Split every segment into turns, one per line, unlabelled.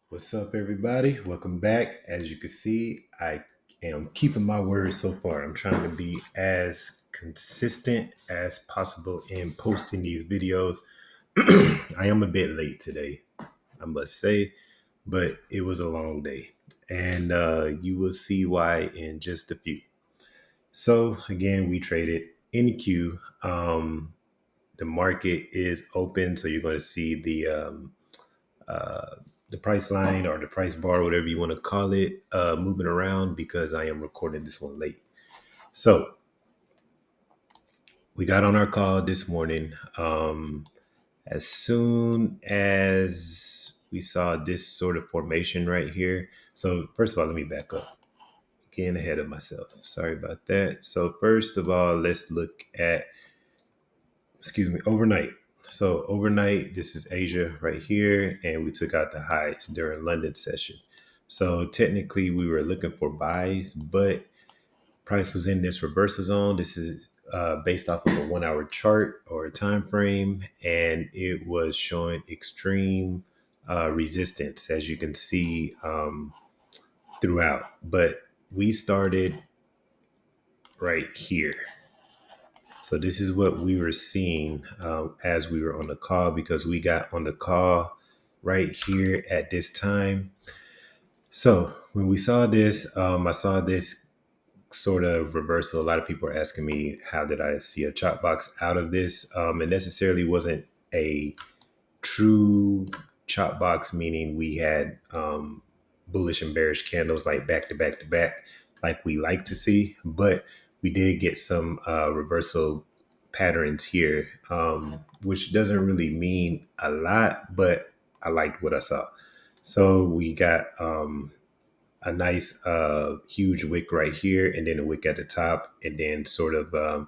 What's up, everybody? Welcome back. As you can see, I am keeping my word so far. I'm trying to be as consistent as possible in posting these videos. I am a bit late today, I must say, but it was a long day. And you will see why in just a few. So, again, we traded NQ. The market is open, so you're going to see uh, the price line or the price bar, whatever you want to call it, moving around because I am recording this one late. So we got on our call this morning. As soon as we saw this sort of formation right here. So first of all, let me back up. Getting ahead of myself. Sorry about that. So first of all, let's look at, overnight. So overnight, this is Asia right here, and we took out the highs during London session. So technically, we were looking for buys, but price was in this reversal zone. This is based off of a 1 hour chart or a time frame, and it was showing extreme resistance, as you can see throughout. But we started right here. So this is what we were seeing as we were on the call, because we got on the call right here at this time. So when we saw this, I saw this sort of reversal. A lot of people are asking me, how did I see a chop box out of this? It necessarily wasn't a true chop box, meaning we had bullish and bearish candles like back to back to back, like we like to see. But we did get some reversal patterns here, which doesn't really mean a lot, but I liked what I saw. So we got a nice huge wick right here, and then a wick at the top, and then sort of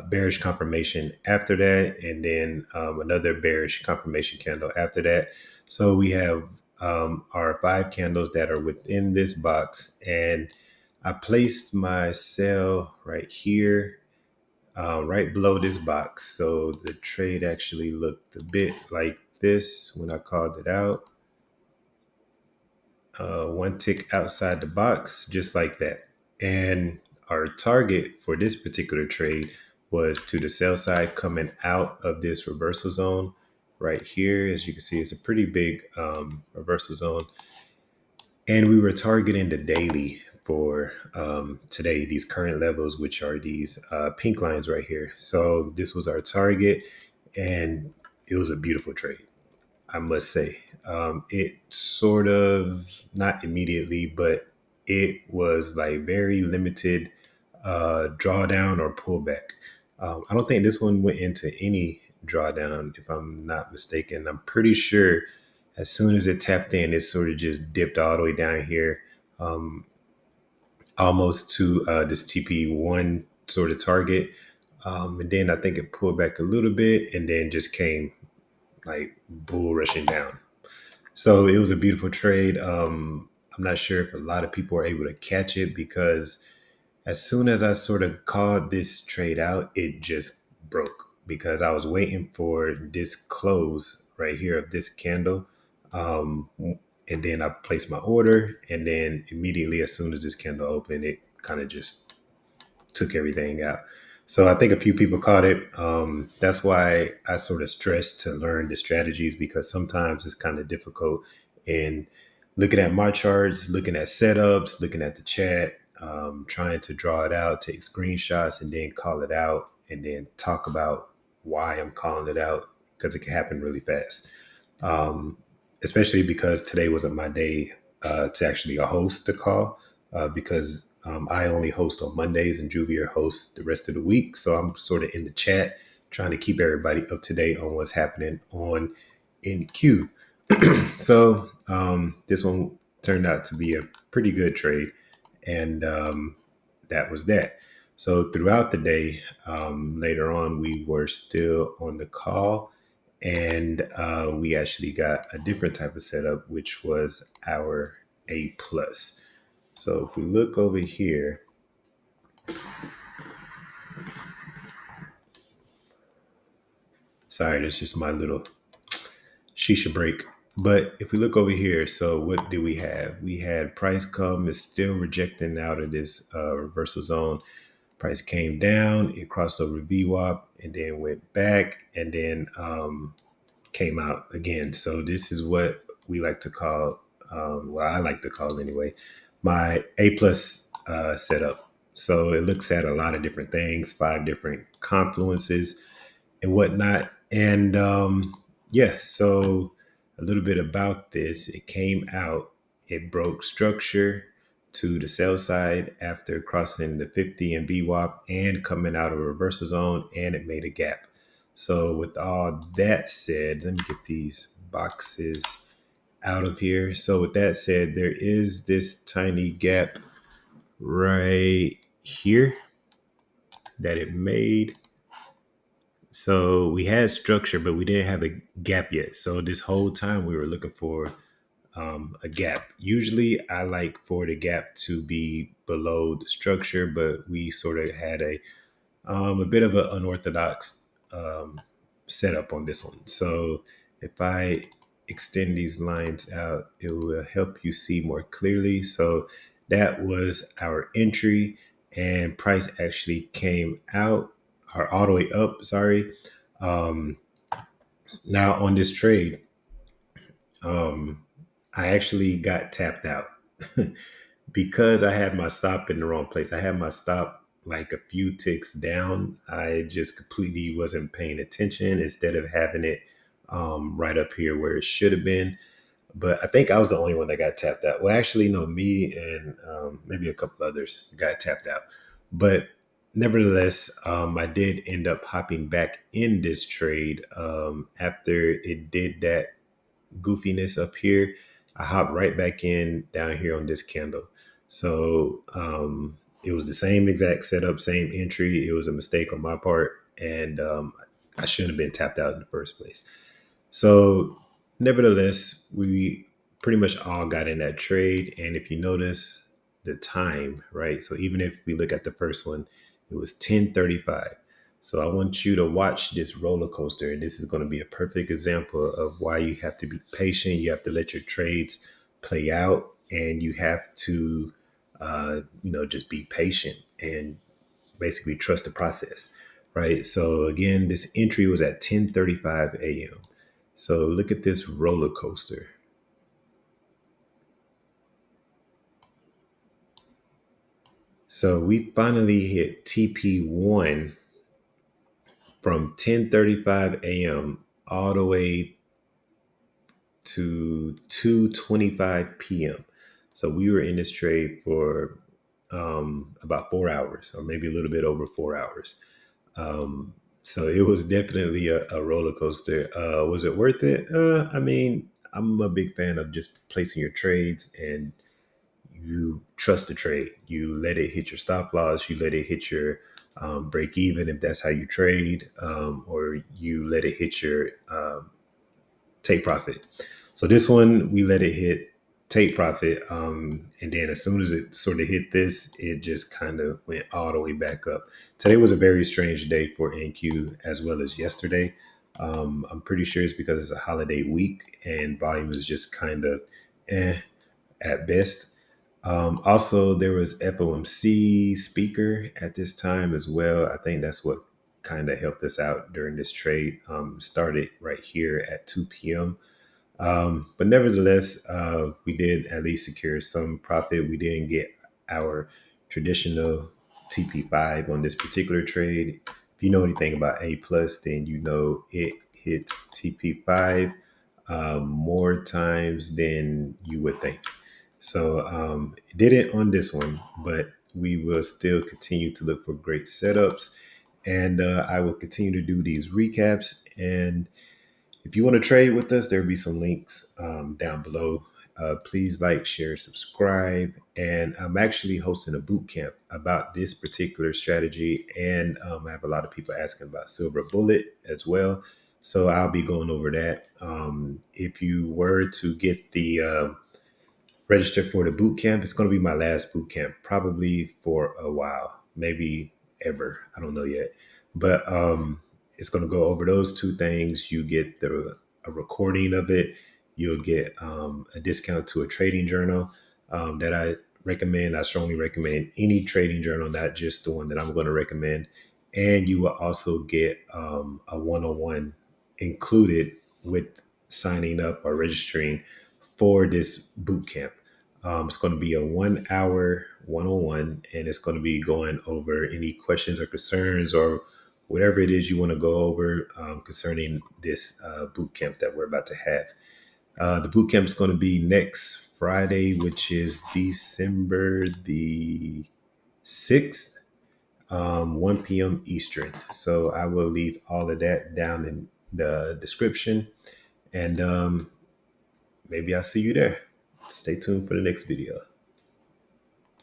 bearish confirmation after that, and then another bearish confirmation candle after that. So we have our 5 candles that are within this box, and I placed my sell right here, right below this box. So the trade actually looked a bit like this when I called it out. One tick outside the box, just like that. And our target for this particular trade was to the sell side, coming out of this reversal zone right here. As you can see, it's a pretty big reversal zone. And we were targeting the daily for today, these current levels, which are these pink lines right here. So this was our target, and it was a beautiful trade, I must say. It sort of, not immediately, but it was like very limited drawdown or pullback. I don't think this one went into any drawdown, if I'm not mistaken. I'm pretty sure as soon as it tapped in, it sort of just dipped all the way down here, um, almost to this TP1 sort of target. And then I think it pulled back a little bit and then just came like bull rushing down. So it was a beautiful trade. I'm not sure if a lot of people were able to catch it, because as soon as I sort of called this trade out, it just broke, because I was waiting for this close right here of this candle. Um, and then I placed my order, and then immediately as soon as this candle opened, it kind of just took everything out. So I think a few people caught it. That's why I sort of stress to learn the strategies, because sometimes it's kind of difficult in looking at my charts, looking at setups, looking at the chat, trying to draw it out, take screenshots, and then call it out, and then talk about why I'm calling it out, because it can happen really fast. Um, Especially because today wasn't my day to actually host the call, because I only host on Mondays and Juvier hosts the rest of the week. So I'm sort of in the chat trying to keep everybody up to date on what's happening on NQ. So this one turned out to be a pretty good trade, and that was that. So throughout the day, later on, we were still on the call, and we actually got a different type of setup, which was our A plus. So if we look over here, sorry, that's just my little shisha break. But if we look over here, so what do we have? We had price come is still rejecting out of this reversal zone. Price came down, it crossed over VWAP and then went back and then came out again. So this is what we like to call, well, I like to call anyway, my A plus setup. So it looks at a lot of different things, 5 different confluences and whatnot. And yeah, so a little bit about this. It came out, it broke structure to the sell side after crossing the 50 and VWAP and coming out of a reversal zone, and it made a gap. So with all that said, let me get these boxes out of here. So with that said, there is this tiny gap right here that it made. So we had structure, but we didn't have a gap yet. So this whole time we were looking for a gap. Usually I like for the gap to be below the structure, but we sort of had a bit of an unorthodox setup on this one. So if I extend these lines out, it will help you see more clearly. So that was our entry, and price actually came out or all the way up. Sorry. Um, Now on this trade, um, I actually got tapped out because I had my stop in the wrong place. I had my stop like a few ticks down. I just completely wasn't paying attention instead of having it right up here where it should have been. But I think I was the only one that got tapped out. Well, actually, no, me and maybe a couple others got tapped out. But nevertheless, I did end up hopping back in this trade after it did that goofiness up here. I hopped right back in down here on this candle. So it was the same exact setup, same entry. It was a mistake on my part, and I shouldn't have been tapped out in the first place. So, nevertheless, we pretty much all got in that trade. And if you notice the time, right? So even if we look at the first one, it was 10:35. So I want you to watch this roller coaster. And this is going to be a perfect example of why you have to be patient. You have to let your trades play out, and you have to, just be patient and basically trust the process, right? So again, this entry was at 10:35 a.m. So look at this roller coaster. So we finally hit TP1 from 10:35 a.m. all the way to 2:25 p.m. So we were in this trade for about 4 hours, or maybe a little bit over 4 hours. Um, so it was definitely a roller coaster. Was it worth it? I mean, I'm a big fan of just placing your trades, and you trust the trade. You let it hit your stop loss. You let it hit your break even if that's how you trade, or you let it hit your take profit. So this one, we let it hit take profit. And then as soon as it sort of hit this, it just kind of went all the way back up. Today was a very strange day for NQ as well as yesterday. I'm pretty sure it's because it's a holiday week and volume is just kind of at best. Also, there was FOMC speaker at this time as well. I think that's what kind of helped us out during this trade. Started right here at 2 p.m. But nevertheless, we did at least secure some profit. We didn't get our traditional TP5 on this particular trade. If you know anything about A plus, then you know it hits TP5 more times than you would think. So it didn't on this one, but we will still continue to look for great setups. And I will continue to do these recaps. And if you want to trade with us, there'll be some links down below. Please like, share, subscribe. And I'm actually hosting a boot camp about this particular strategy. And I have a lot of people asking about Silver Bullet as well. So I'll be going over that. If you were to get the register for the boot camp. It's going to be my last boot camp, probably for a while, maybe ever. I don't know yet, but it's going to go over those two things. You get a recording of it. you'll get a discount to a trading journal that I recommend. I strongly recommend any trading journal, not just the one that I'm going to recommend. And you will also get a one-on-one included with signing up or registering for this boot camp. It's going to be a 1 hour one-on-one, and it's going to be going over any questions or concerns or whatever it is you want to go over concerning this boot camp that we're about to have. The boot camp is going to be next Friday, which is December the 6th, 1 p.m. Eastern. So I will leave all of that down in the description, and maybe I'll see you there. Stay tuned for the next video.